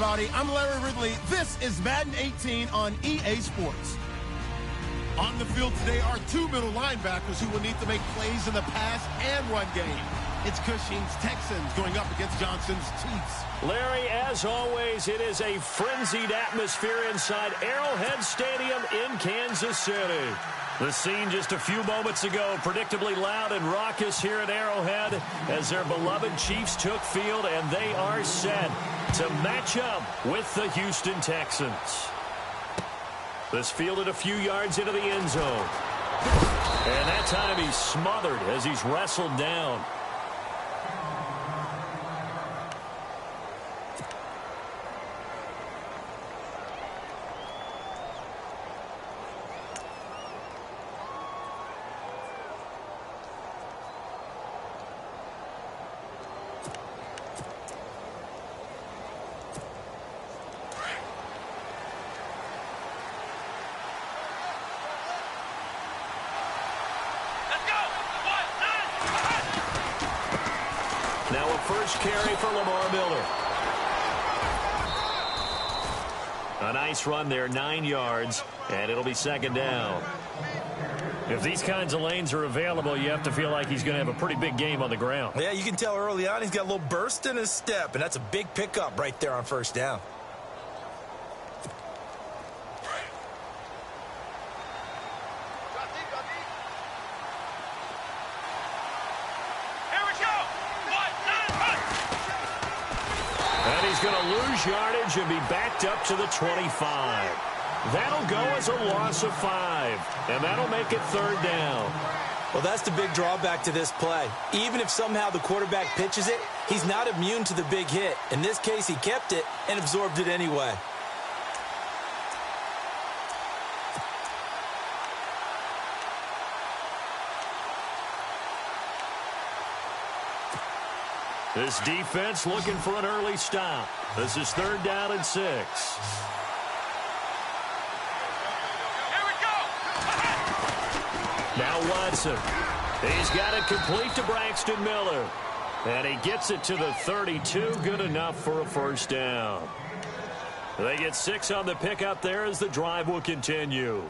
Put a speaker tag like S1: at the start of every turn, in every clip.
S1: everybody. I'm Larry Ridley. This is Madden 18 on EA Sports. On the field today are two middle linebackers who will need to make plays in the pass and run game. It's Cushing's Texans going up against Johnson's Chiefs.
S2: Larry, as always, it is a frenzied atmosphere inside Arrowhead Stadium in Kansas City. The scene just a few moments ago, predictably loud and raucous here at Arrowhead as their beloved Chiefs took field, and they are set to match up with the Houston Texans. This fielded a few yards into the end zone. And that time he's smothered as he's wrestled down. Now a first carry for Lamar Miller. A nice run there, 9 yards, and it'll be second down. If these kinds of lanes are available, you have to feel like he's going to have a pretty big game on the ground.
S3: Yeah, you can tell early on he's got a little burst in his step, and that's a big pickup right there on first down.
S2: Going to lose yardage and be backed up to the 25. That'll go as a loss of 5, and that'll make it third down.
S3: Well, that's the big drawback to this play. Even if somehow the quarterback pitches it, he's not immune to the big hit. In this case, he kept it and absorbed it anyway.
S2: This defense looking for an early stop. This is third down and 6.
S4: Here we go.
S2: Now Watson. He's got it complete to Braxton Miller. And he gets it to the 32. Good enough for a first down. They get 6 on the pickup there as the drive will continue.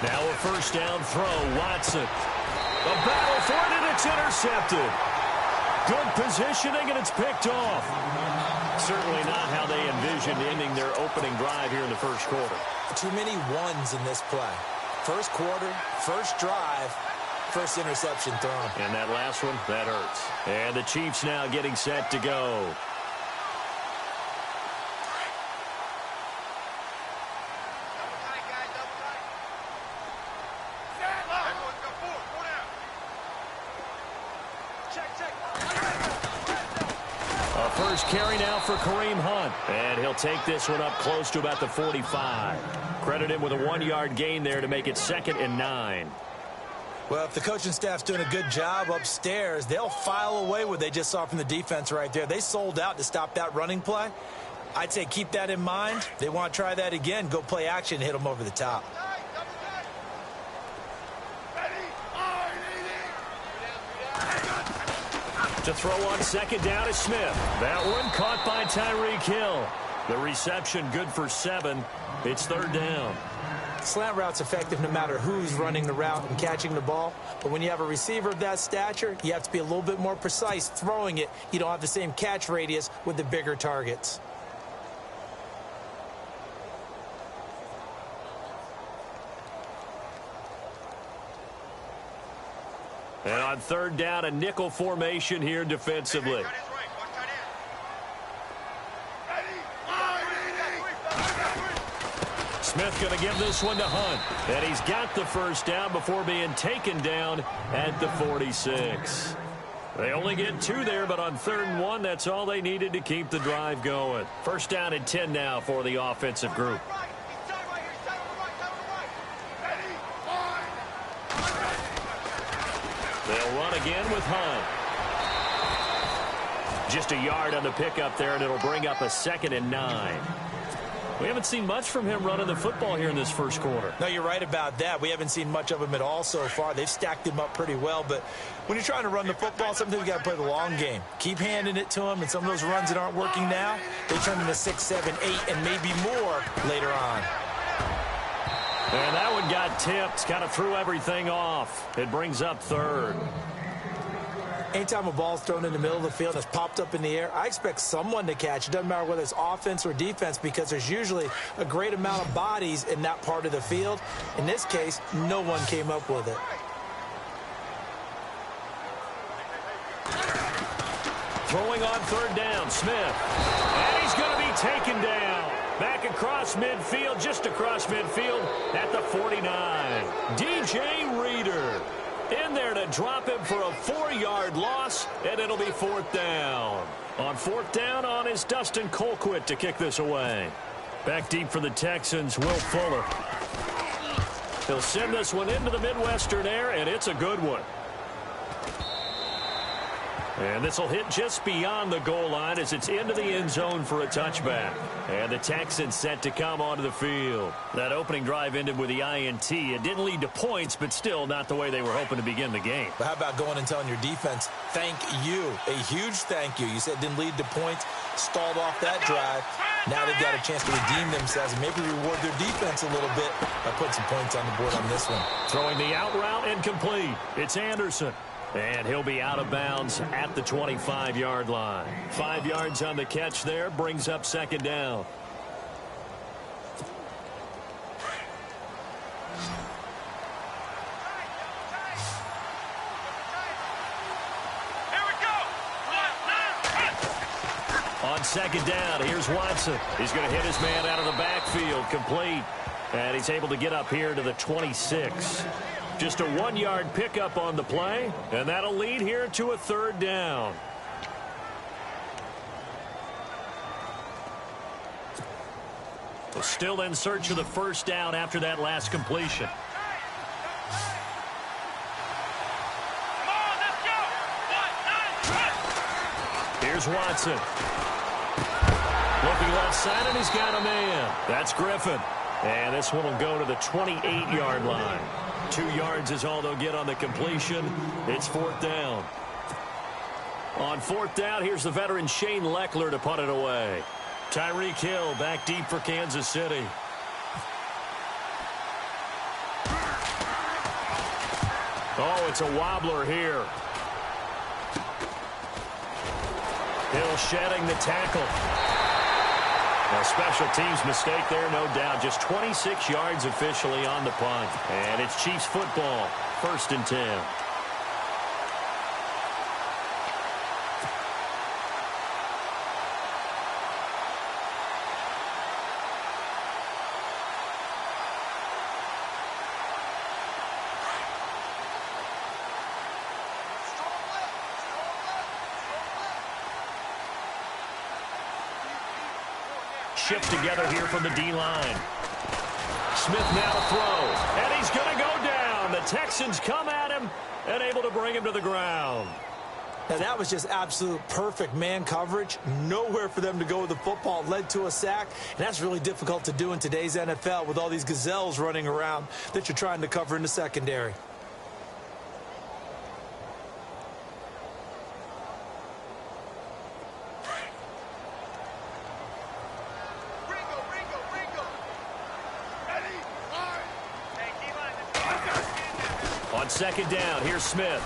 S2: Now a first down throw, Watson. A battle for it, and it's intercepted. Good positioning, and it's picked off. Certainly not how they envisioned ending their opening drive here in the first quarter.
S3: Too many ones in this play. First quarter, first drive, first interception thrown.
S2: And that last one, that hurts. And the Chiefs now getting set to go. First carry now for Kareem Hunt. And he'll take this one up close to about the 45. Credit him with a 1-yard gain there to make it 2nd and 9.
S3: Well, if the coaching staff's doing a good job upstairs, they'll file away what they just saw from the defense right there. They sold out to stop that running play. I'd say keep that in mind. They want to try that again. Go play action and hit them over the top.
S2: To throw on second down is Smith. That one caught by Tyreek Hill. The reception good for 7. It's third down.
S3: Slant route's effective no matter who's running the route and catching the ball. But when you have a receiver of that stature, you have to be a little bit more precise throwing it. You don't have the same catch radius with the bigger targets.
S2: And on third down, a nickel formation here defensively. Smith going to give this one to Hunt. And he's got the first down before being taken down at the 46. They only get 2 there, but on 3rd and 1, that's all they needed to keep the drive going. First down and 10 now for the offensive group. They'll run again with Hunt. Just a yard on the pickup there, and it'll bring up a 2nd and 9. We haven't seen much from him running the football here in this first quarter.
S3: No, you're right about that. We haven't seen much of him at all so far. They've stacked him up pretty well, but when you're trying to run the football, sometimes you got to play the long game. Keep handing it to him, and some of those runs that aren't working now, they turn into 6, 7, 8, and maybe more later on.
S2: And that one got tipped, kind of threw everything off. It brings up 3rd.
S3: Anytime a ball's thrown in the middle of the field and it's popped up in the air, I expect someone to catch. It doesn't matter whether it's offense or defense, because there's usually a great amount of bodies in that part of the field. In this case, no one came up with it.
S2: Throwing on 3rd down, Smith. And he's going to be taken down. Back across midfield, just across midfield at the 49. DJ Reader in there to drop him for a 4-yard loss, and it'll be 4th down. On 4th down on is Dustin Colquitt to kick this away. Back deep for the Texans, Will Fuller. He'll send this one into the Midwestern air, and it's a good one. And this will hit just beyond the goal line as it's into the end zone for a touchback. And the Texans set to come onto the field. That opening drive ended with the INT. It didn't lead to points, but still not the way they were hoping to begin the game.
S3: But how about going and telling your defense, thank you, a huge thank you. You said it didn't lead to points, stalled off that drive. Now they've got a chance to redeem themselves and maybe reward their defense a little bit by putting some points on the board on this one.
S2: Throwing the out route incomplete. It's Anderson. And he'll be out of bounds at the 25-yard line. 5 yards on the catch there, brings up 2nd down.
S4: Here we go.
S2: On 2nd down, here's Watson. He's going to hit his man out of the backfield, complete. And he's able to get up here to the 26. Just a 1-yard pickup on the play, and that'll lead here to a 3rd down. Still in search of the 1st down after that last completion.
S4: Come on, let's go.
S2: Here's Watson. Looking left side, and he's got a man. That's Griffin. And this one will go to the 28-yard line. 2 yards is all they'll get on the completion. It's 4th down. On 4th down, here's the veteran Shane Leckler to punt it away. Tyreek Hill back deep for Kansas City. Oh, it's a wobbler here. Hill shedding the tackle. A special teams mistake there, no doubt. Just 26 yards officially on the punt. And it's Chiefs football, 1st and 10. Shift together here from the D-line. Smith now to throw, and he's going to go down. The Texans come at him and able to bring him to the ground.
S3: Now, that was just absolute perfect man coverage. Nowhere for them to go with the football. Led to a sack, and that's really difficult to do in today's NFL with all these gazelles running around that you're trying to cover in the secondary.
S2: On 2nd down, here's Smith.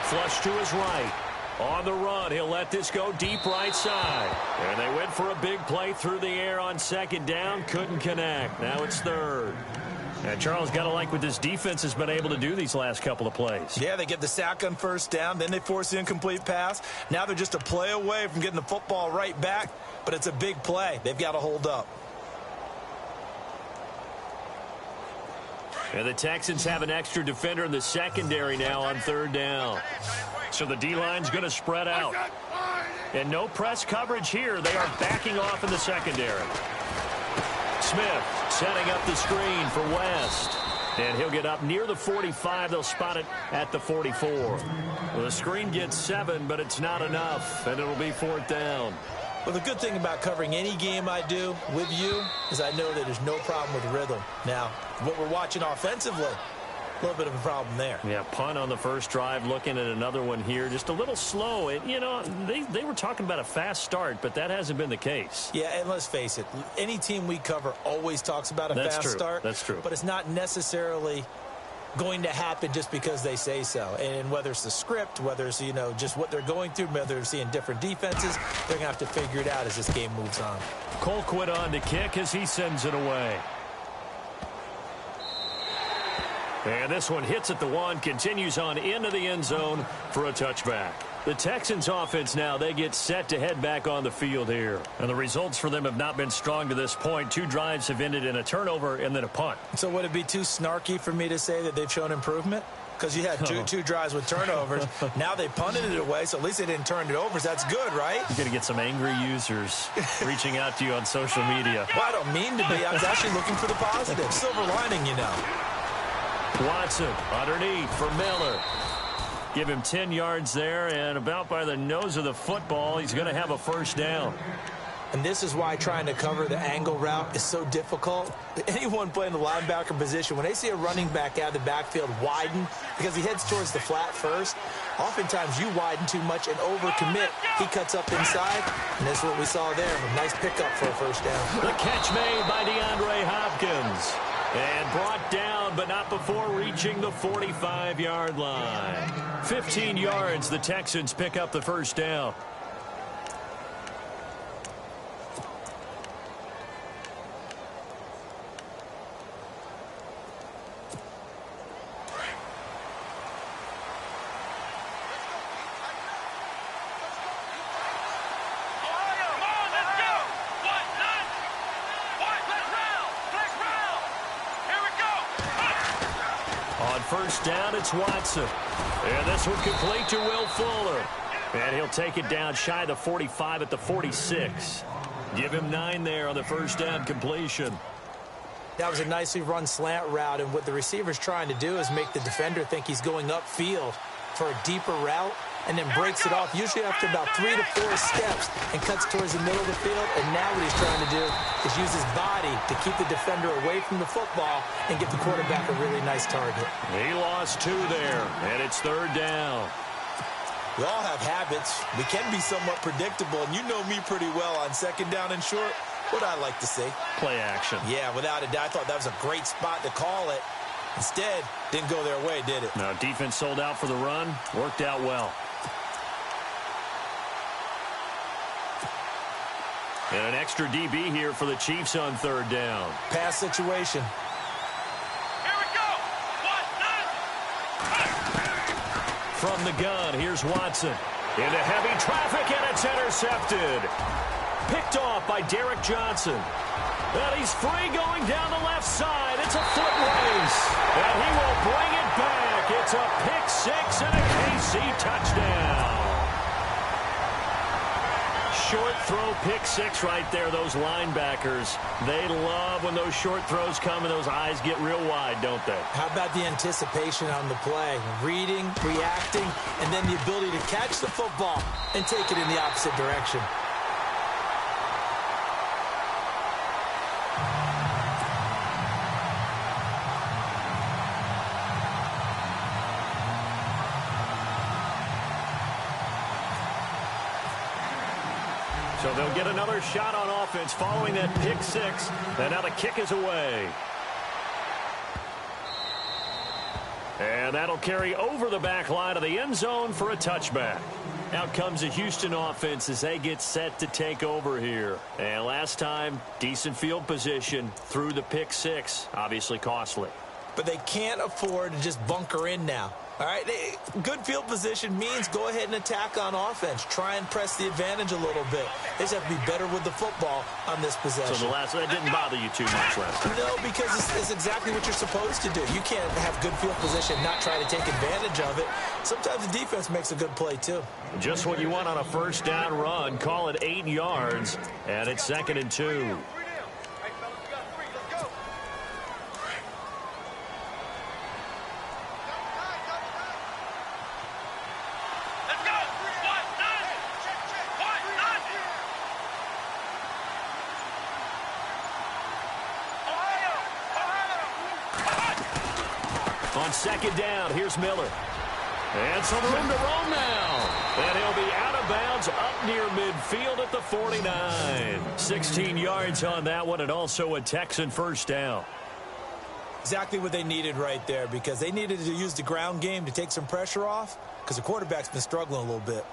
S2: Flush to his right. On the run, he'll let this go deep right side. And they went for a big play through the air on 2nd down. Couldn't connect. Now it's 3rd. And Charles, got to like what this defense has been able to do these last couple of plays.
S3: Yeah, they get the sack on 1st down. Then they force the incomplete pass. Now they're just a play away from getting the football right back. But it's a big play. They've got to hold up.
S2: And the Texans have an extra defender in the secondary now on 3rd down. So the D-line's going to spread out. And no press coverage here. They are backing off in the secondary. Smith setting up the screen for West. And he'll get up near the 45. They'll spot it at the 44. Well, the screen gets 7, but it's not enough, and it'll be 4th down.
S3: Well, the good thing about covering any game I do with you is I know that there's no problem with rhythm. Now, what we're watching offensively, a little bit of a problem there.
S2: Yeah, punt on the first drive, looking at another one here. Just a little slow. You know, they were talking about a fast start, but that hasn't been the case.
S3: Yeah, and let's face it, any team we cover always talks about a fast start.
S2: That's true.
S3: But it's not necessarily going to happen just because they say so. And whether it's the script, whether it's, you know, just what they're going through, whether they're seeing different defenses, they're going to have to figure it out as this game moves on.
S2: Colquitt on to kick as he sends it away. And this one hits at the 1, continues on into the end zone for a touchback. The Texans offense now, they get set to head back on the field here. And the results for them have not been strong to this point. 2 drives have ended in a turnover and then a punt.
S3: So would it be too snarky for me to say that they've shown improvement? Because you had two drives with turnovers. Now they punted it away, so at least they didn't turn it over. So that's good, right?
S2: You're going to get some angry users reaching out to you on social media.
S3: Well, I don't mean to be. I was actually looking for the positive. Silver lining, you know.
S2: Watson underneath for Miller. Give him 10 yards there, and about by the nose of the football, he's going to have a first down.
S3: And this is why trying to cover the angle route is so difficult. Anyone playing the linebacker position, when they see a running back out of the backfield widen, because he heads towards the flat first, oftentimes you widen too much and overcommit. He cuts up inside, and that's what we saw there. A nice pickup for a first down.
S2: The catch made by DeAndre Hopkins. And brought down, but not before reaching the 45-yard line. 15 yards, the Texans pick up the first down. First down, it's Watson. And this one complete to Will Fuller. And he'll take it down shy of the 45 at the 46. Give him 9 there on the first down completion.
S3: That was a nicely run slant route, and what the receiver's trying to do is make the defender think he's going upfield for a deeper route, and then breaks it off, usually after about 3 to 4 steps, and cuts towards the middle of the field. And now what he's trying to do is use his body to keep the defender away from the football and get the quarterback a really nice target.
S2: He lost 2 there, and it's 3rd down.
S3: We all have habits. We can be somewhat predictable, and you know me pretty well on 2nd down and short. What I like to see.
S2: Play action.
S3: Yeah, without a doubt. I thought that was a great spot to call it. Instead, didn't go their way, did it?
S2: No, defense sold out for the run. Worked out well. And an extra DB here for the Chiefs on 3rd down.
S3: Pass situation.
S4: Here we go.
S2: From the gun, here's Watson. Into heavy traffic, and it's intercepted. Picked off by Derek Johnson. And he's free going down the left side. It's a foot race. And he will bring it back. It's a pick 6 and a KC touchdown. Short throw, pick 6 right there. Those linebackers, they love when those short throws come and those eyes get real wide, don't they?
S3: How about the anticipation on the play? Reading, reacting, and then the ability to catch the football and take it in the opposite direction.
S2: So they'll get another shot on offense following that pick 6. And now the kick is away. And that'll carry over the back line of the end zone for a touchback. Out comes the Houston offense as they get set to take over here. And last time, decent field position through the pick 6. Obviously costly.
S3: But they can't afford to just bunker in now. All right, good field position means go ahead and attack on offense. Try and press the advantage a little bit. They just have to be better with the football on this possession.
S2: So that didn't bother you too much last time?
S3: No, because it's exactly what you're supposed to do. You can't have good field position and not try to take advantage of it. Sometimes the defense makes a good play, too.
S2: Just what you want on a first down run. Call it 8 yards, and it's 2nd and 2.
S4: 3 down. Hey, fellas, we got 3. Let's go.
S3: 3
S2: On second down, here's Miller. And some room to roam now. And he'll be out of bounds up near midfield at the 49. 16 yards on that one, and also a Texan first down.
S3: Exactly what they needed right there, because they needed to use the ground game to take some pressure off, because the quarterback's been struggling a little bit.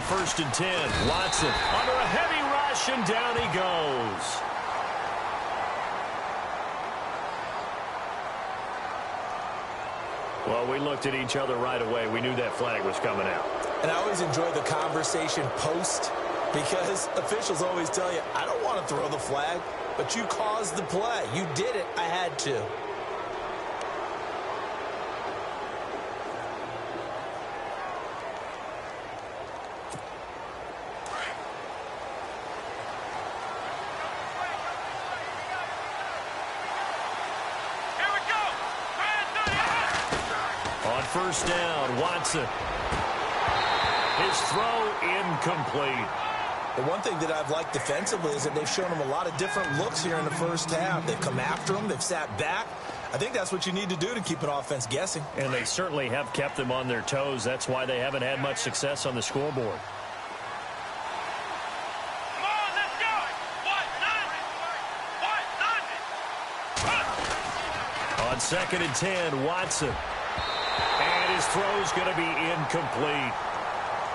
S2: First and 10, Watson under a heavy rush, and down he goes. Well, we looked at each other right away. We knew that flag was coming out.
S3: And I always enjoy the conversation post, because officials always tell you, I don't want to throw the flag, but you caused the play. You did it. I had to.
S2: First down, Watson. His throw incomplete.
S3: The one thing that I've liked defensively is that they've shown him a lot of different looks here in the first half. They've come after him. They've sat back. I think that's what you need to do to keep an offense guessing.
S2: And they certainly have kept them on their toes. That's why they haven't had much success on the scoreboard.
S4: Come on, let's go.
S2: On second and 10, Watson. And his throw's going to be incomplete.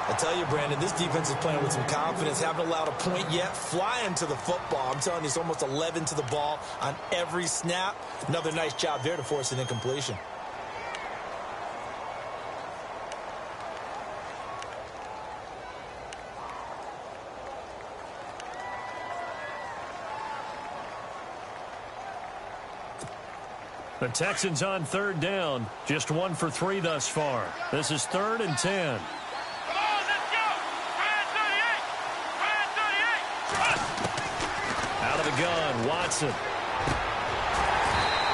S3: I tell you, Brandon, this defense is playing with some confidence. Haven't allowed a point yet. Flying to the football. I'm telling you, it's almost 11 to the ball on every snap. Another nice job there to force an incompletion.
S2: The Texans on third down. Just 1 for 3 thus far. This is 3rd and 10.
S4: Come on, let's go. 38.
S2: Out of the gun, Watson.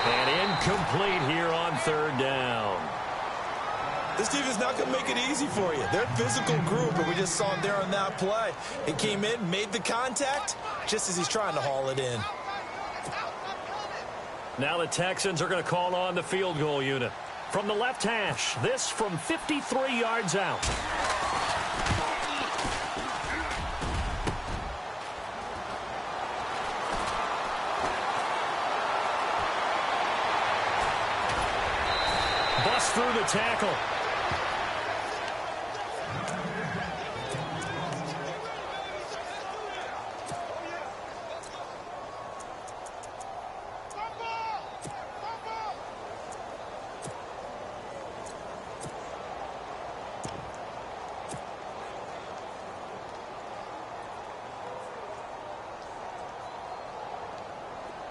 S2: And incomplete here on 3rd down.
S3: This defense is not going to make it easy for you. They're a physical group, and we just saw it there on that play. It came in, made the contact, just as he's trying to haul it in.
S2: Now the Texans are going to call on the field goal unit. From the left hash, this from 53 yards out. Bust through the tackle.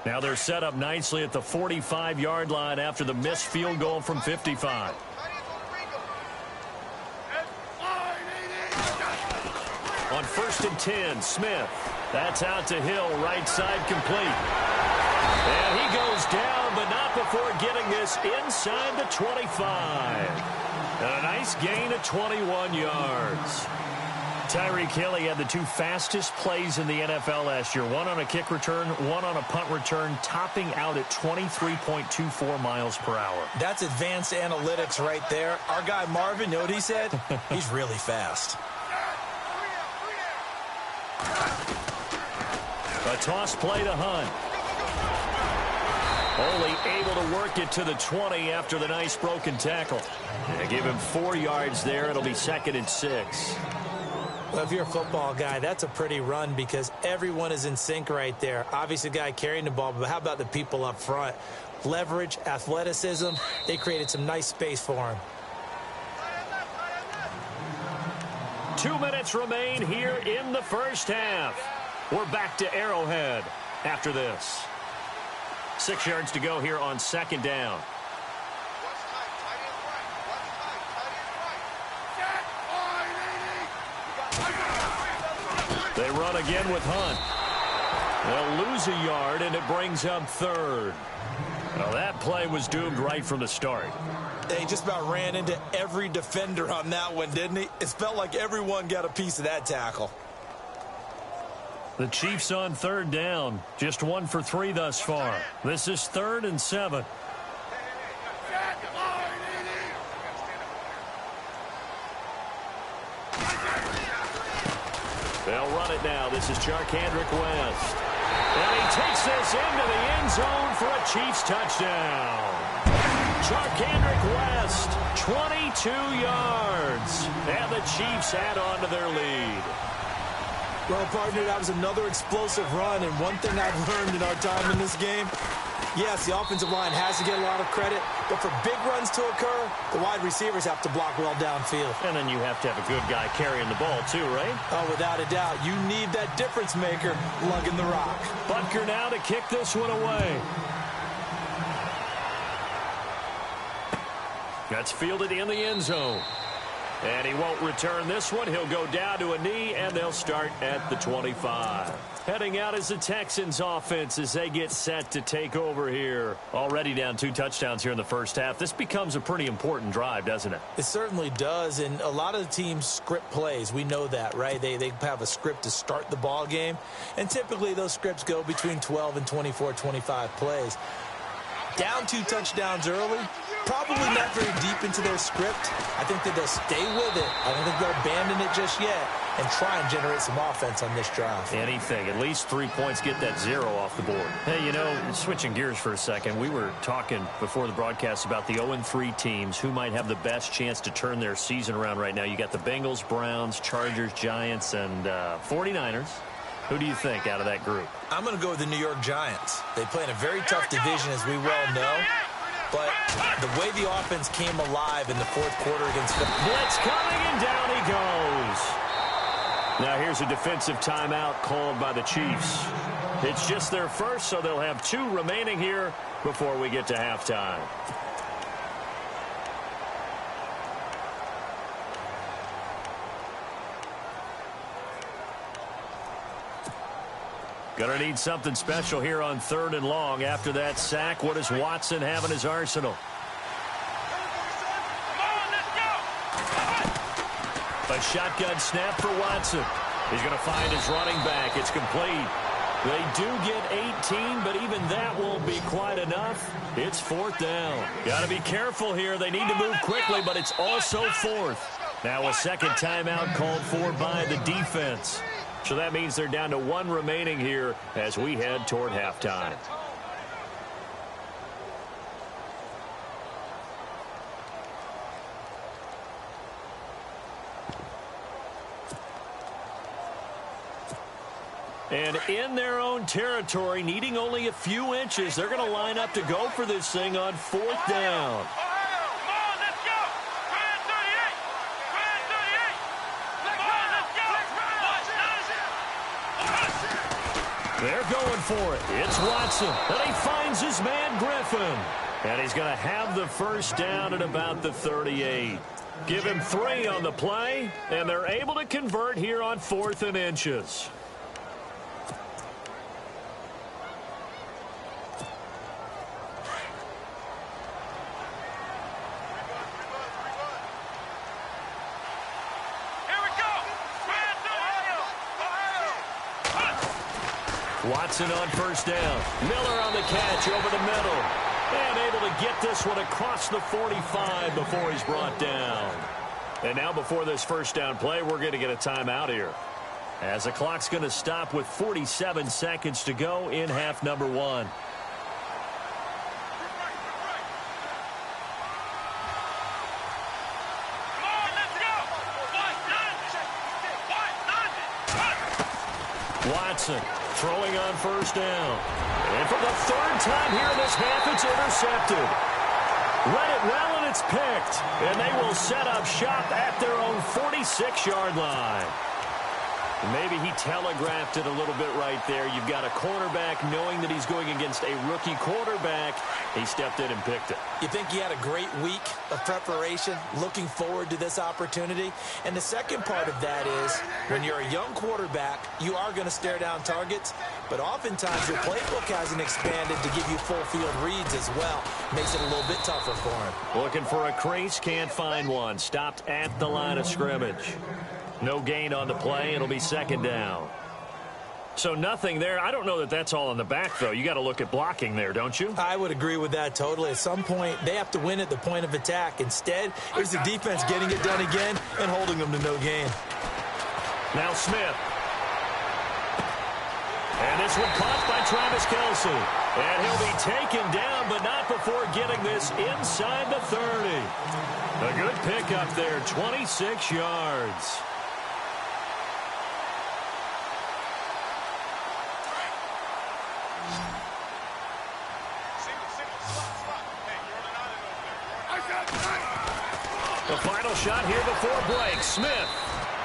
S2: Now they're set up nicely at the 45-yard line after the missed field goal from 55. On 1st and 10, Smith. That's out to Hill, right side complete. And he goes down, but not before getting this inside the 25. And a nice gain of 21 yards. Tyreek Hill had the 2 fastest plays in the NFL last year. 1 on a kick return, 1 on a punt return, topping out at 23.24 miles per hour. That's advanced analytics right there. Our guy Marvin, you know what he said? He's really fast. A toss play to Hunt. Only able to work it to the 20 after the nice broken tackle. They give him 4 yards there. It'll be 2nd and 6.
S3: Well, if you're a football guy, that's a pretty run because everyone is in sync right there. Obviously, the guy carrying the ball, but how about the people up front? Leverage, athleticism, they created some nice space for him.
S2: 2 minutes remain here in the first half. We're back to Arrowhead after this. 6 yards to go here on 2nd down. They run again with Hunt. They'll lose a yard, and it brings up third. Well, that play was doomed right from the start.
S3: He just about ran into every defender on that one, didn't he? It felt like everyone got a piece of that tackle.
S2: The Chiefs on third down. Just 1 for 3 thus far. This is 3rd and 7. They'll run it now. This is Charkandrick West. And he takes this into the end zone for a Chiefs touchdown. Charkandrick West, 22 yards. And the Chiefs add on to their lead.
S3: Well, partner, that was another explosive run, and one thing I've learned in our time in this game, yes, the offensive line has to get a lot of credit, but for big runs to occur, the wide receivers have to block well downfield.
S2: And then you have to have a good guy carrying the ball too, right?
S3: Oh, without a doubt. You need that difference maker lugging the rock.
S2: Butker now to kick this one away. That's fielded in the end zone. And he won't return this one. He'll go down to a knee, and they'll start at the 25. Heading out is the Texans offense as they get set to take over here. Already down 2 touchdowns here in the first half. This becomes a pretty important drive, doesn't it?
S3: It certainly does, and a lot of the teams script plays. We know that, right? They have a script to start the ball game, and typically those scripts go between 12 and 24, 25 plays. Down 2 touchdowns early, probably not very deep into their script. I think that they'll stay with it. I don't think they'll abandon it just yet and try and generate some offense on this drive.
S2: Anything. At least 3 points, get that 0 off the board. Hey, you know, switching gears for a second, we were talking before the broadcast about the 0-3 teams who might have the best chance to turn their season around right now. You got the Bengals, Browns, Chargers, Giants, and 49ers. Who do you think out of that group?
S3: I'm going to go with the New York Giants. They play in a very tough division, as we well know. But the way the offense came alive in the fourth quarter against the
S2: blitz coming, and down he goes. Now here's a defensive timeout called by the Chiefs. It's just their first, so they'll have 2 remaining here before we get to halftime. Gonna need something special here on 3rd and long. After that sack, what does Watson have in his arsenal? A shotgun snap for Watson. He's gonna find his running back. It's complete. They do get 18, but even that won't be quite enough. It's 4th down. Gotta be careful here. They need to move quickly, but it's also 4th. Now a second timeout called for by the defense. So that means they're down to 1 remaining here as we head toward halftime. And in their own territory, needing only a few inches, they're going to line up to go for this thing on 4th down. They're going for it. It's Watson. And he finds his man Griffin. And he's going to have the first down at about the 38. Give him 3 on the play, and they're able to convert here on 4th and inches. Watson on first down. Miller on the catch over the middle. And able to get this one across the 45 before he's brought down. And now before this first down play, we're going to get a timeout here, as the clock's going to stop with 47 seconds to go in half number 1. Watson throwing on first down. And for the 3rd time here in this half, it's intercepted. Read it well, and it's picked. And they will set up shop at their own 46-yard line. Maybe he telegraphed it a little bit right there. You've got a cornerback knowing that he's going against a rookie quarterback. He stepped in and picked it.
S3: You think he had a great week of preparation, looking forward to this opportunity? And the second part of that is, when you're a young quarterback, you are going to stare down targets. but oftentimes your playbook hasn't expanded to give you full field reads as well. Makes it a little bit tougher for him.
S2: Looking for a crease, can't find one. Stopped at the line of scrimmage. No gain on the play. It'll be second down. So nothing there. I don't know that that's all in the back, though. You got to look at blocking there, don't you?
S3: I would agree with that totally. At some point, they have to win at the point of attack. Instead, here's the defense getting it done again and holding them to no gain.
S2: Now Smith. And this one caught by Travis Kelce. And he'll be taken down, but not before getting this inside the 30. A good pickup there, 26 yards. The final shot here before break. Smith.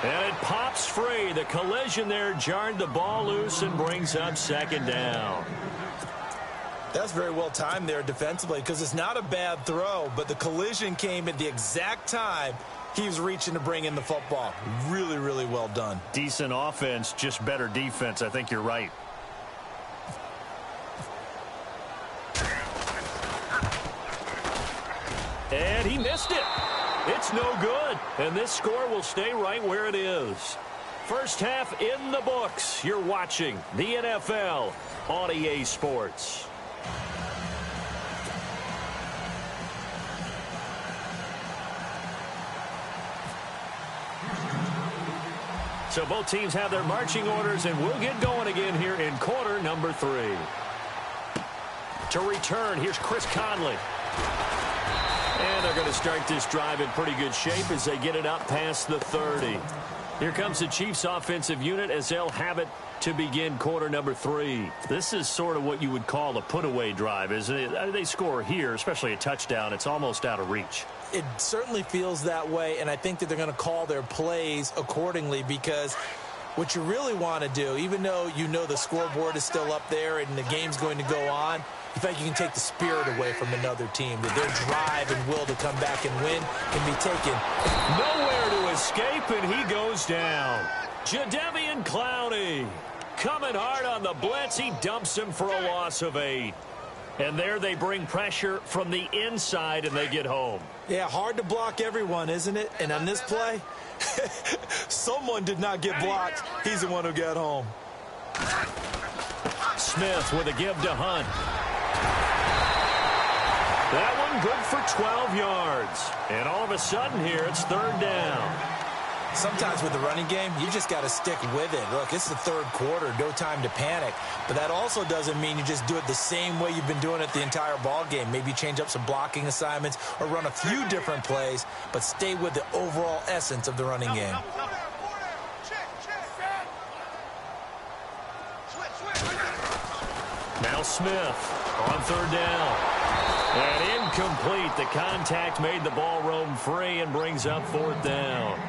S2: And it pops free. The collision there jarred the ball loose and brings up second down.
S3: That's very well timed there defensively because it's not a bad throw, but the collision came at the exact time he was reaching to bring in the football. Really, really well done.
S2: Decent offense, just better defense. I think you're right. And he missed it. It's no good. And this score will stay right where it is. First half in the books. You're watching the NFL on EA Sports. So both teams have their marching orders, and we'll get going again here in quarter number 3. To return, here's Chris Conley. And they're going to start this drive in pretty good shape as they get it up past the 30. Here comes the Chiefs offensive unit as they'll have it to begin quarter number 3. This is sort of what you would call a put-away drive, isn't it? They score here, especially a touchdown. It's almost out of reach.
S3: It certainly feels that way, and I think that they're going to call their plays accordingly because what you really want to do, even though you know the scoreboard is still up there and the game's going to go on, you think you can take the spirit away from another team, that their drive and will to come back and win can be taken.
S2: Nowhere to escape, and he goes down. Jadeveon Clowney coming hard on the blitz. He dumps him for a loss of 8. And there they bring pressure from the inside, and they get home.
S3: Yeah, hard to block everyone, isn't it? And on this play, someone did not get blocked. He's the one who got home.
S2: Smith with a give to Hunt. That one good for 12 yards. And all of a sudden here, it's third down.
S3: Sometimes with the running game, you just got to stick with it. Look, it's the third quarter, no time to panic. But that also doesn't mean you just do it the same way you've been doing it the entire ball game. Maybe change up some blocking assignments or run a few different plays, but stay with the overall essence of the running game.
S2: Now Smith on third down. And incomplete. The contact made the ball roam free and brings up fourth down.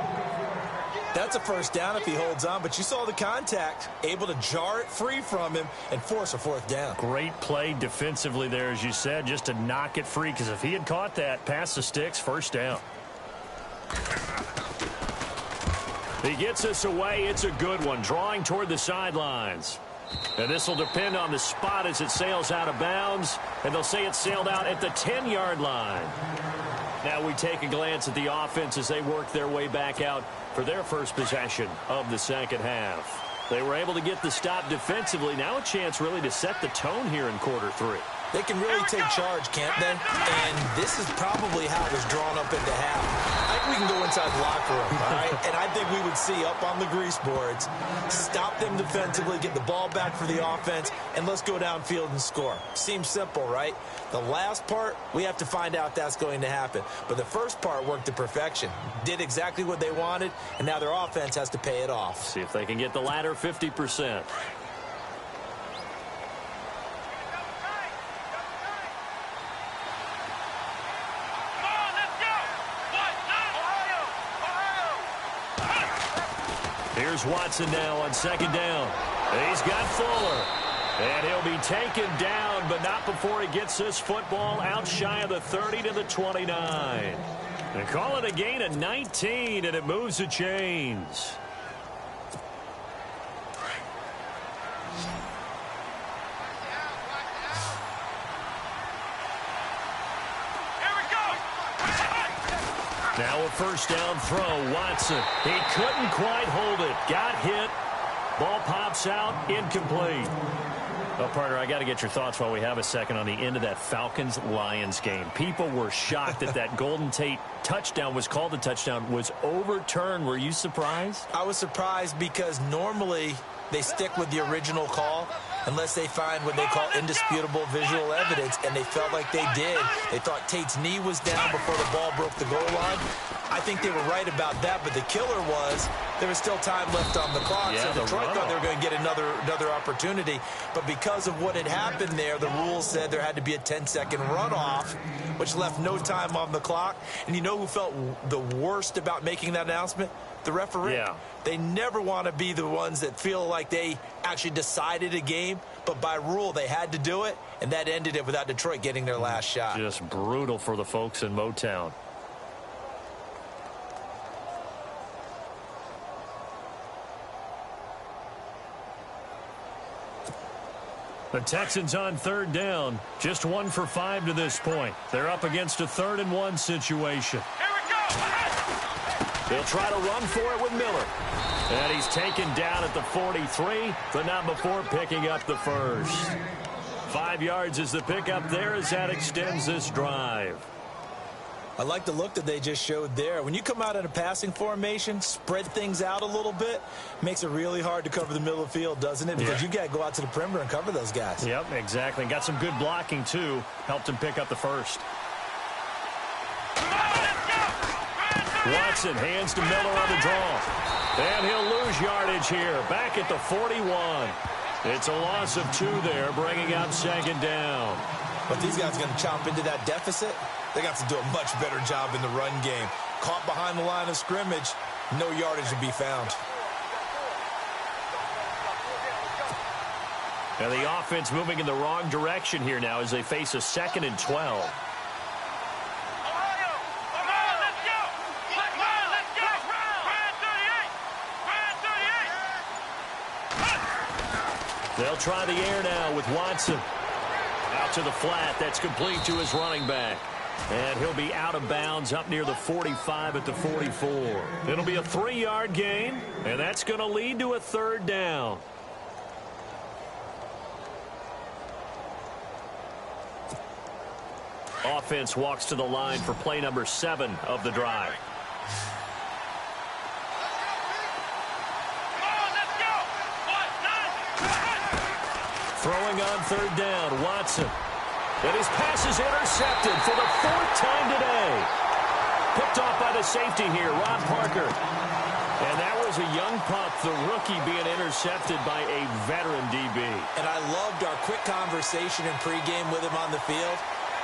S3: That's a first down if he holds on, but you saw the contact, able to jar it free from him and force a fourth down.
S2: Great play defensively there, as you said, just to knock it free, because if he had caught that, past the sticks, first down. He gets us away. It's a good one, drawing toward the sidelines. And this will depend on the spot as it sails out of bounds, and they'll say it sailed out at the 10-yard line. Now we take a glance at the offense as they work their way back out for their first possession of the second half. They were able to get the stop defensively. Now a chance really to set the tone here in quarter 3.
S3: They can really take charge, can't they? And this is probably how it was drawn up into half. I think we can go inside the locker room, all right? And I think we would see up on the grease boards, stop them defensively, get the ball back for the offense, and let's go downfield and score. Seems simple, right? The last part, we have to find out that's going to happen. But the first part worked to perfection. Did exactly what they wanted, and now their offense has to pay it off.
S2: See if they can get the latter 50%. Here's Watson now on second down. He's got Fuller. And he'll be taken down, but not before he gets this football out shy of the 30 to the 29. They call it a gain of 19, and it moves the chains. Now a first down throw. Watson. He couldn't quite hold it. Got hit. Ball pops out. Incomplete. Well, partner, I got to get your thoughts while we have a second on the end of that Falcons-Lions game. People were shocked that that Golden Tate touchdown was called a touchdown, was overturned. Were you surprised?
S3: I was surprised because normally they stick with the original call unless they find what they call indisputable visual evidence, and they felt like they did. They thought Tate's knee was down before the ball broke the goal line. I think they were right about that, but the killer was there was still time left on the clock, so Detroit thought they were going to get another opportunity. But because of what had happened there, the rules said there had to be a 10-second runoff, which left no time on the clock. And you know who felt the worst about making that announcement? The referee.
S2: Yeah.
S3: They never want to be the ones that feel like they actually decided a game, but by rule they had to do it, and that ended it without Detroit getting their last shot.
S2: Just brutal for the folks in Motown. The Texans on third down, just 1 for 5 to this point. They're up against a 3rd and 1 situation.
S4: Here we go.
S2: They'll try to run for it with Miller. And he's taken down at the 43, but not before picking up the first. 5 yards is the pickup there as that extends this drive.
S3: I like the look that they just showed there. When you come out in a passing formation, spread things out a little bit, makes it really hard to cover the middle of the field, doesn't it? Because you got to go out to the perimeter and cover those guys.
S2: Yep, exactly. And got some good blocking, too. Helped him pick up the first. Watson hands to Miller on the draw. And he'll lose yardage here. Back at the 41. It's a loss of 2 there, bringing up 2nd down.
S3: But these guys are going to chop into that deficit. They got to do a much better job in the run game. Caught behind the line of scrimmage, no yardage to be found.
S2: And the offense moving in the wrong direction here now as they face a 2nd and 12. They'll try the air now with Watson. Out to the flat. That's complete to his running back. And he'll be out of bounds up near the 45 at the 44. It'll be a 3-yard gain, and that's going to lead to a 3rd down. Offense walks to the line for play number 7 of the drive. Throwing on 3rd down, Watson. And his pass is intercepted for the 4th time today. Picked off by the safety here, Ron Parker. And that was a young pup, the rookie, being intercepted by a veteran DB.
S3: And I loved our quick conversation in pregame with him on the field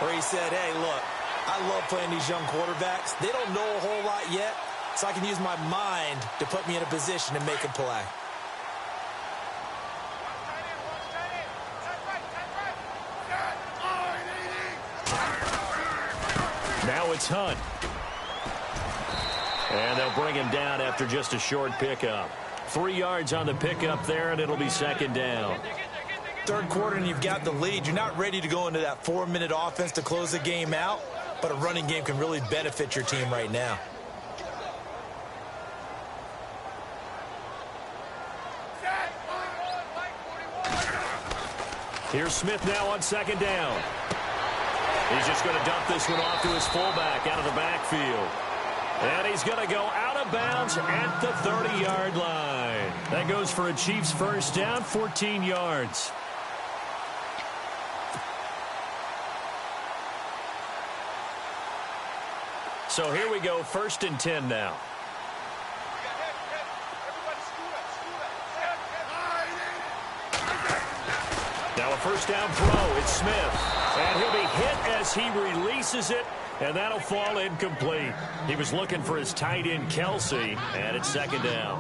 S3: where he said, hey, look, I love playing these young quarterbacks. They don't know a whole lot yet, so I can use my mind to put me in a position to make a play.
S2: Now it's Hunt. And they'll bring him down after just a short pickup. 3 yards on the pickup there, and it'll be 2nd down.
S3: 3rd quarter, and you've got the lead. You're not ready to go into that 4-minute offense to close the game out, but a running game can really benefit your team right now.
S2: Here's Smith now on 2nd down. He's just going to dump this one off to his fullback out of the backfield. And he's going to go out of bounds at the 30-yard line. That goes for a Chiefs first down, 14 yards. So here we go, 1st and 10 now. Now a first down throw. It's Smith. And he'll be hit as he releases it, and that'll fall incomplete. He was looking for his tight end, Kelsey, and it's 2nd down.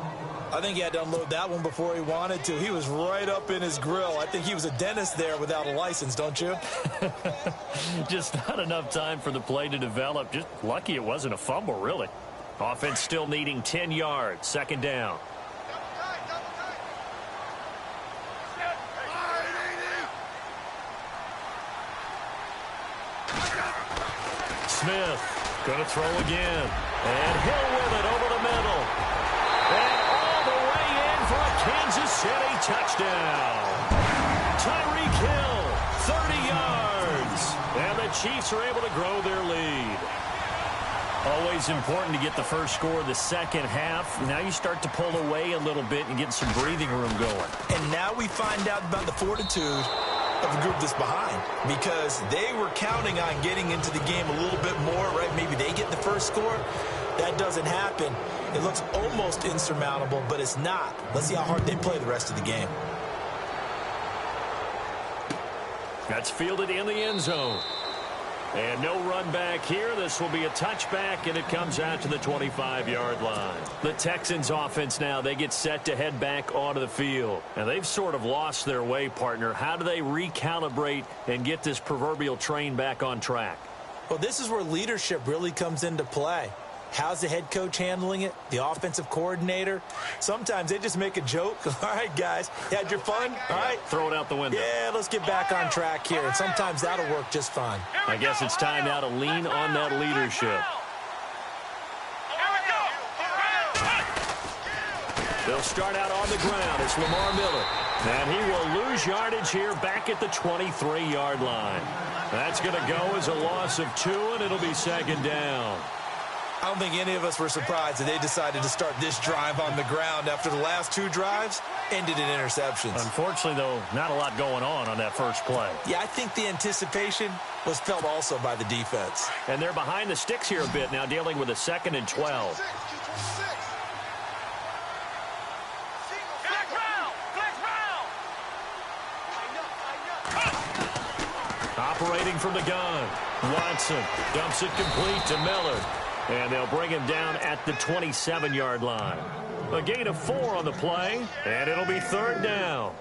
S3: I think he had to unload that one before he wanted to. He was right up in his grill. I think he was a dentist there without a license, don't you?
S2: Just not enough time for the play to develop. Just lucky it wasn't a fumble, really. Offense still needing 10 yards. 2nd down. Smith Going to throw again. And Hill with it over the middle. And all the way in for a Kansas City touchdown. Tyreek Hill, 30 yards. And the Chiefs are able to grow their lead. Always important to get the first score of the second half. Now you start to pull away a little bit and get some breathing room going.
S3: And now we find out about the fortitude of the group that's behind, because they were counting on getting into the game a little bit more, right? Maybe they get the first score. That doesn't happen. It looks almost insurmountable, but it's not. Let's see how hard they play the rest of the game.
S2: That's fielded in the end zone. And no run back here. This will be a touchback, and it comes out to the 25-yard line. The Texans offense now, they get set to head back onto the field. And they've sort of lost their way, partner. How do they recalibrate and get this proverbial train back on track?
S3: Well, this is where leadership really comes into play. How's the head coach handling it? The offensive coordinator? Sometimes they just make a joke. All right, guys, you had your fun? All right.
S2: Throw it out the window.
S3: Yeah, let's get back on track here. And sometimes that'll work just fine.
S2: I guess it's time now to lean on that leadership. They'll start out on the ground. It's Lamar Miller. And he will lose yardage here back at the 23-yard line. That's going to go as a loss of 2, and it'll be second down.
S3: I don't think any of us were surprised that they decided to start this drive on the ground after the last 2 drives ended in interceptions.
S2: Unfortunately, though, not a lot going on that first play.
S3: Yeah, I think the anticipation was felt also by the defense.
S2: And they're behind the sticks here a bit now, dealing with a 2nd and 12. Operating from the gun, Watson dumps it complete to Miller. And they'll bring him down at the 27-yard line. A gain of 4 on the play, and it'll be 3rd down.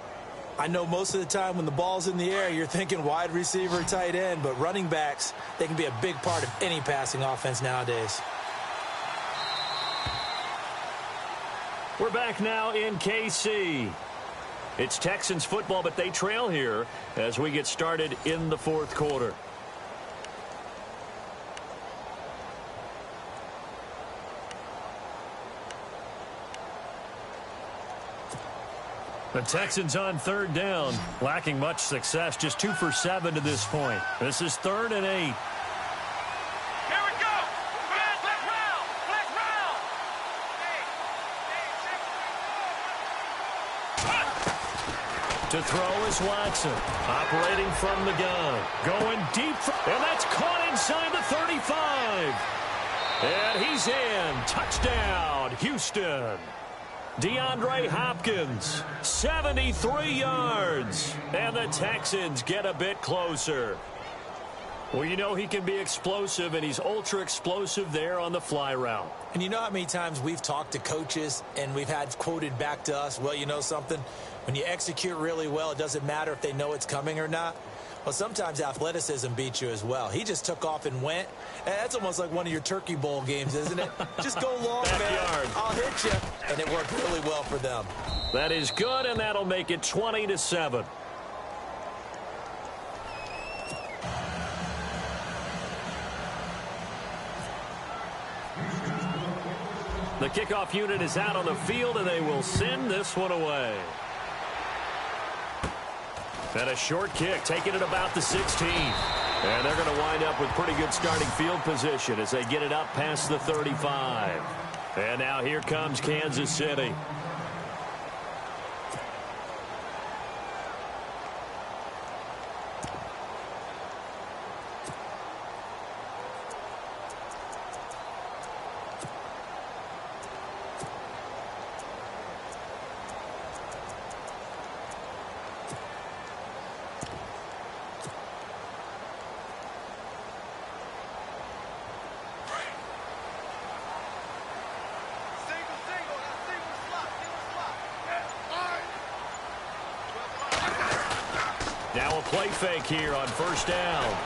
S3: I know most of the time when the ball's in the air, you're thinking wide receiver, tight end, but running backs, they can be a big part of any passing offense nowadays.
S2: We're back now in KC. It's Texans football, but they trail here as we get started in the 4th quarter. The Texans on 3rd down, lacking much success, just 2 for 7 to this point. This is 3rd and 8.
S4: Here we go. Let's round. Let's round.
S2: To throw is Watson, operating from the gun, going deep, and that's caught inside the 35. And he's in. Touchdown, Houston. DeAndre Hopkins, 73 yards, and the Texans get a bit closer. Well, you know he can be explosive, and he's ultra-explosive there on the fly route.
S3: And you know how many times we've talked to coaches and we've had quoted back to us, well, you know something? When you execute really well, it doesn't matter if they know it's coming or not. Well, sometimes athleticism beats you as well. He just took off and went. And that's almost like one of your Turkey Bowl games, isn't it? Just go long,
S2: Backyard.
S3: man. I'll hit you. And it worked really well for them.
S2: That is good, and that'll make it 20-7. The kickoff unit is out on the field, and they will send this one away. And a short kick, taking it about the 16. And they're going to wind up with pretty good starting field position as they get it up past the 35. And now here comes Kansas City. Now a play fake here on 1st down.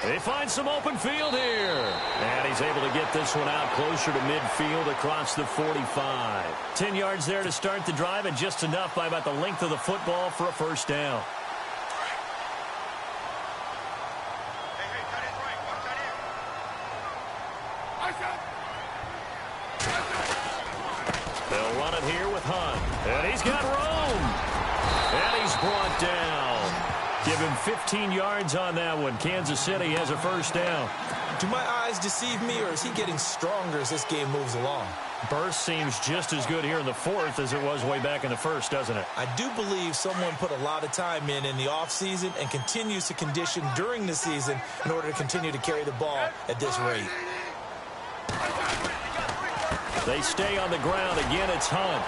S2: They find some open field here. And he's able to get this one out closer to midfield across the 45. 10 yards there to start the drive, and just enough by about the length of the football for a 1st down.
S4: Hey, cut it right.
S2: They'll run it here with Hunt. And he's got room. And he's brought down. Give him 15 yards on that one. Kansas City has a first down.
S3: Do my eyes deceive me, or is he getting stronger as this game moves along?
S2: Burst seems just as good here in the fourth as it was way back in the first, doesn't it?
S3: I do believe someone put a lot of time in the offseason and continues to condition during the season in order to continue to carry the ball at this rate.
S2: They stay on the ground. Again, it's Hunt.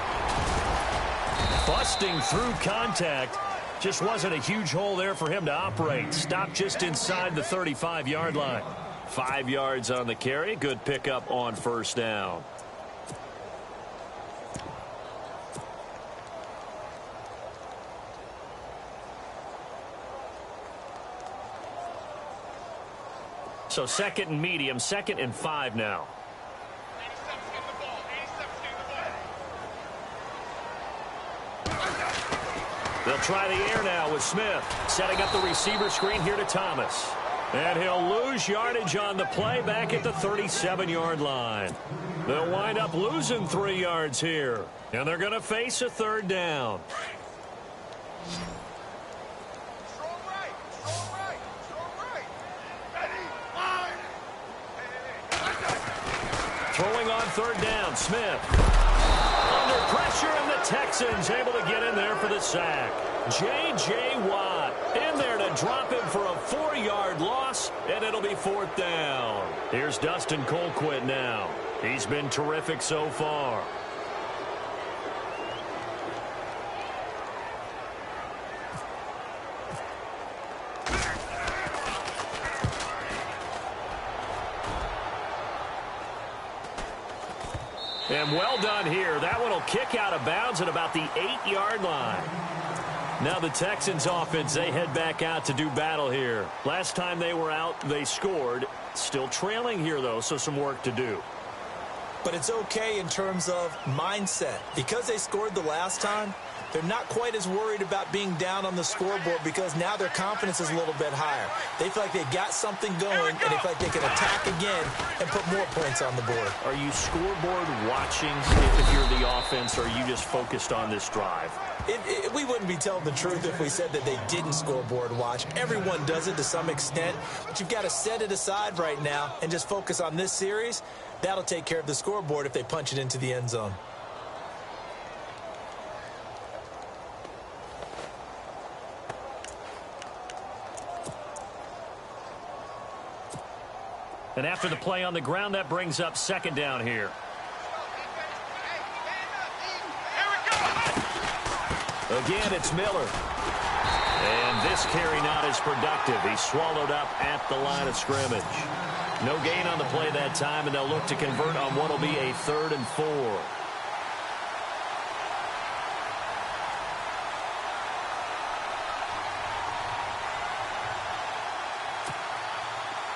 S2: Busting through contact. Just wasn't a huge hole there for him to operate. Stopped just inside the 35-yard line. 5 yards on the carry. Good pickup on first down. So second and medium, 2nd and 5 now. They'll try the air now with Smith. Setting up the receiver screen here to Thomas. And he'll lose yardage on the play back at the 37-yard line. They'll wind up losing 3 yards here. And they're going to face a third down. Throwing on third down, Smith. Under pressure, and the Texans able to get in there for the sack. J.J. Watt in there to drop him for a 4-yard loss, and it'll be 4th down. Here's Dustin Colquitt now. He's been terrific so far. And well done here. That one will kick out of bounds at about the 8-yard line. Now the Texans offense, they head back out to do battle here. Last time they were out, they scored. Still trailing here, though, so some work to do.
S3: But it's okay in terms of mindset. Because they scored the last time, they're not quite as worried about being down on the scoreboard because now their confidence is a little bit higher. They feel like they've got something going, and they feel like they can attack again and put more points on the board.
S2: Are you scoreboard watching if you're the offense, or are you just focused on this drive?
S3: We wouldn't be telling the truth if we said that they didn't scoreboard watch. Everyone does it to some extent, but you've got to set it aside right now and just focus on this series. That'll take care of the scoreboard if they punch it into the end zone.
S2: And after the play on the ground, that brings up 2nd down here. Again, it's Miller. And this carry not as productive. He's swallowed up at the line of scrimmage. No gain on the play that time, and they'll look to convert on what will be a 3rd and 4.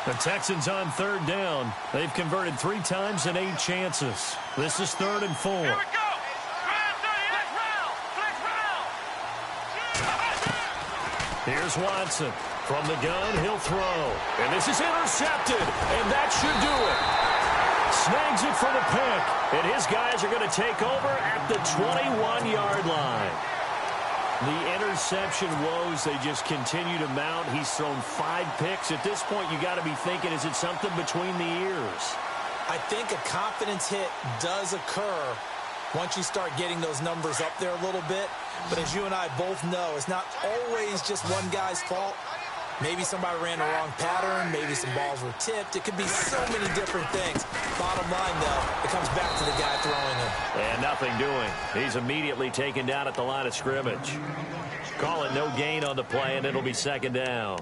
S2: The Texans on 3rd down. They've converted 3 times and 8 chances. This is 3rd and 4.
S4: Here we go.
S2: Here's Watson. From the gun, he'll throw. And this is intercepted. And that should do it. Snags it for the pick. And his guys are going to take over at the 21-yard line. The interception woes, they just continue to mount. He's thrown 5 picks. At this point, you got to be thinking, is it something between the ears?
S3: I think a confidence hit does occur once you start getting those numbers up there a little bit. But as you and I both know, it's not always just one guy's fault. Maybe somebody ran the wrong pattern. Maybe some balls were tipped. It could be so many different things. Bottom line, though, it comes back to the guy throwing them.
S2: And nothing doing. He's immediately taken down at the line of scrimmage. Call it no gain on the play, and it'll be 2nd down.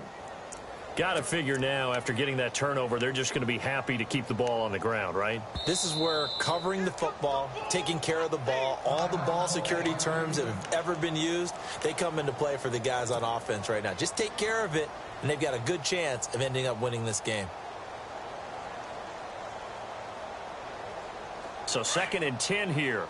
S2: Got to figure now, after getting that turnover, they're just going to be happy to keep the ball on the ground, right?
S3: This is where covering the football, taking care of the ball, all the ball security terms that have ever been used, they come into play for the guys on offense right now. Just take care of it, and they've got a good chance of ending up winning this game.
S2: So 2nd and 10 here.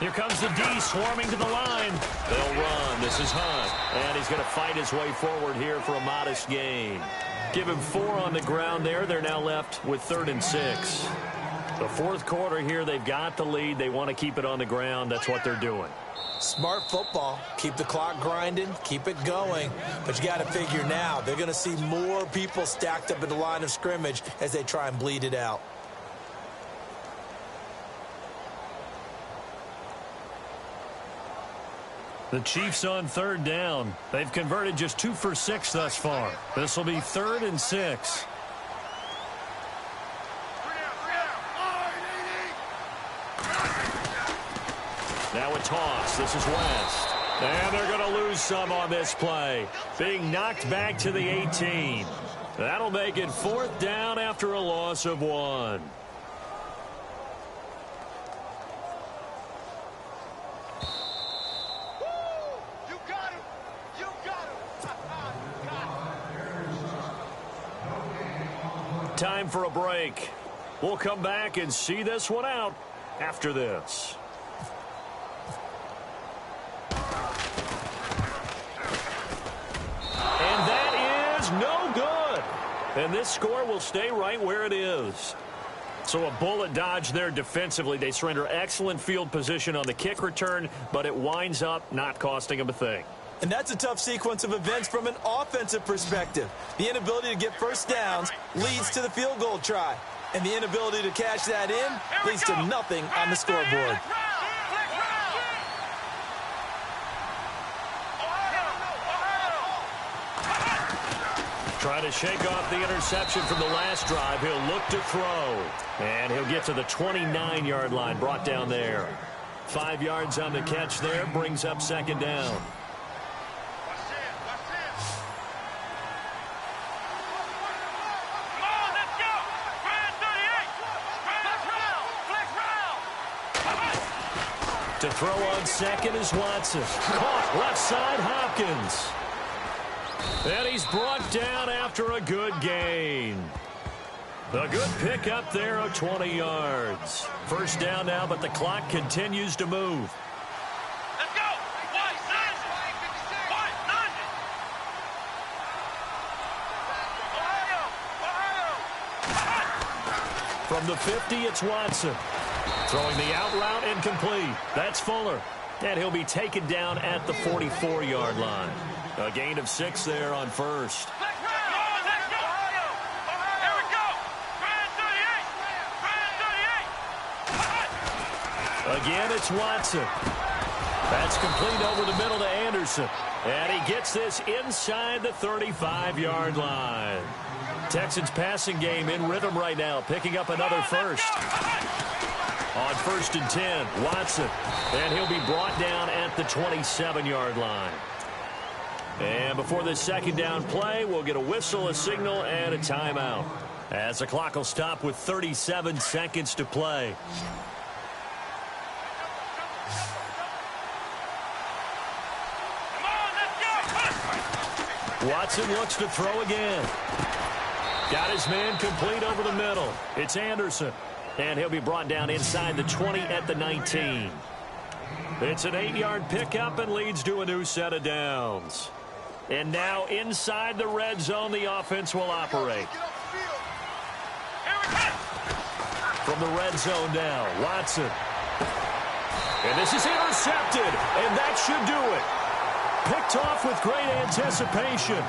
S2: Here comes the D swarming to the line. They'll run. This is Hunt. And he's going to fight his way forward here for a modest gain. Give him 4 on the ground there. They're now left with 3rd and 6. The fourth quarter here, they've got the lead. They want to keep it on the ground. That's what they're doing.
S3: Smart football. Keep the clock grinding. Keep it going. But you got to figure now, they're going to see more people stacked up at the line of scrimmage as they try and bleed it out.
S2: The Chiefs on 3rd down. They've converted just 2 for 6 thus far. This will be 3rd and 6. Now a toss. This is West. And they're going to lose some on this play. Being knocked back to the 18. That'll make it 4th down after a loss of 1. Time for a break. We'll come back and see this one out after this. And that is no good. And this score will stay right where it is. So a bullet dodge there defensively. They surrender excellent field position on the kick return, but it winds up not costing them a thing.
S3: And that's a tough sequence of events from an offensive perspective. The inability to get first downs leads to the field goal try. And the inability to cash that in leads to nothing on the scoreboard.
S2: Trying to shake off the interception from the last drive. He'll look to throw. And he'll get to the 29-yard line, brought down there. 5 yards on the catch there, brings up 2nd down. To throw on 2nd is Watson. Caught left side, Hopkins. And he's brought down after a good gain. A good pickup there of 20 yards. 1st down now, but the clock continues to move.
S4: Let's go.
S2: From the 50, it's Watson. Throwing the out route incomplete. That's Fuller. And he'll be taken down at the 44-yard line. A gain of 6 there on 1st. Again, it's Watson. That's complete over the middle to Anderson. And he gets this inside the 35-yard line. Texans passing game in rhythm right now, picking up another first. On 1st and 10, Watson. And he'll be brought down at the 27-yard line. And before this 2nd down play, we'll get a whistle, a signal, and a timeout. As the clock will stop with 37 seconds to play. Watson looks to throw again. Got his man complete over the middle. It's Anderson. And he'll be brought down inside the 20 at the 19. It's an 8-yard pickup and leads to a new set of downs. And now inside the red zone, the offense will operate. From the red zone now, Watson. And this is intercepted, and that should do it. Picked off with great anticipation.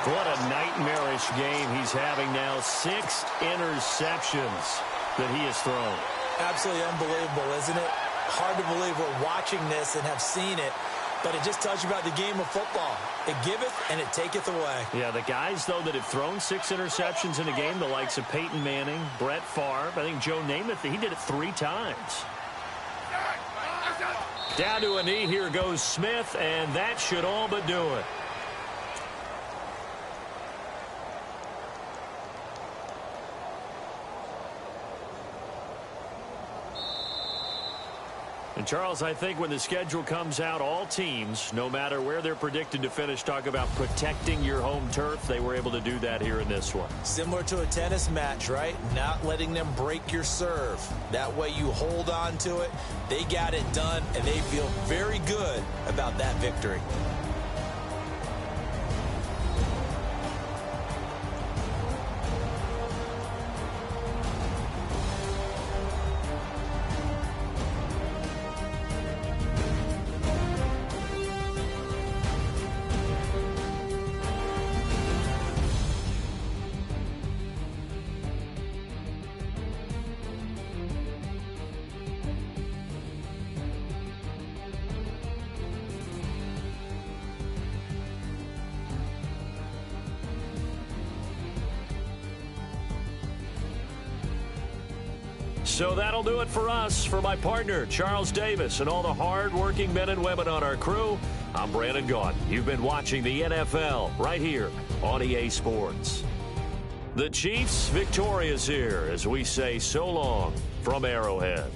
S2: What a nightmarish game he's having now. 6 interceptions that he has thrown.
S3: Absolutely unbelievable, isn't it? Hard to believe we're watching this and have seen it, but it just tells you about the game of football. It giveth and it taketh away.
S2: Yeah, the guys, though, that have thrown 6 interceptions in a game, the likes of Peyton Manning, Brett Favre, I think Joe Namath, he did it 3 times. Down to a knee, here goes Smith, and that should all but do it. And, Charles, I think when the schedule comes out, all teams, no matter where they're predicted to finish, talk about protecting your home turf. They were able to do that here in this one.
S3: Similar to a tennis match, right? Not letting them break your serve. That way you hold on to it. They got it done, and they feel very good about that victory.
S2: So that'll do it for us. For my partner, Charles Davis, and all the hard-working men and women on our crew, I'm Brandon Gaudin. You've been watching the NFL right here on EA Sports. The Chiefs victorious here as we say so long from Arrowhead.